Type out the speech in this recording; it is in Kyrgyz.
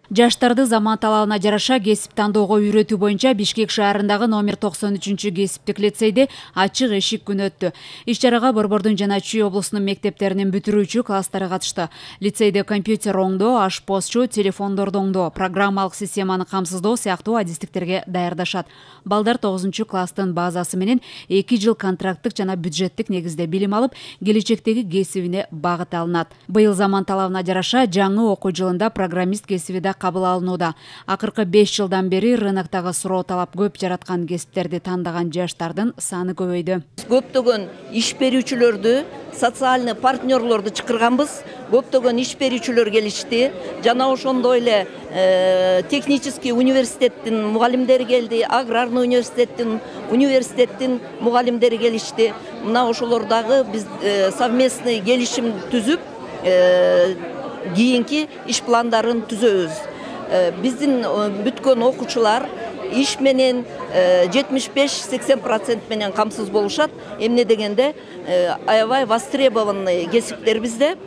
Жаштарды заман талабына жараша кесип тандоого үйрөтүү боюнча Бишкек шаарындагы номер 93 кесиптик лицейде ачык эшик күнү өттү. Иш-чарага Борбордун жана Чүй облусунун мектептеринин бүтүрүүчү класстары катышты. Лицейде компьютер оңдоо, ашпозчу, телефондорду оңдоо, программалык системаны камсыздоо сыяктуу адистиктерге даярдашат. Балдар 9-класстын базасы менен 2 жыл контракттык жана бюджеттик негизде билим алып, келечектеги кесибине багыт алынат. Быйыл заман талабына жараша жаңы окуу жылында программист кесиби да кабыл алынууда. Акыркы 5 жылдан бери рыноктогу суроо талап көп жараткан кесиптерди тандаган жаштардын саны көбөйдү. Көптөгөн иш берүүчүлөрдү, социальный партнерлорду чакырганбыз. Көптөгөн иш берүүчүлөр келишти. Жана ошондой эле технический университеттин мугалимдери келди, аграрный университеттин мугалимдери келишти. Мына ошолор дагы биз совместный келишим түзүп, кийинки иш пландарын түзөбүз. Биздин бүткөн окуучулар иш менен 75-80% менен камсыз болушат. Эмне дегенде аябай востребованный кесиптер бизде.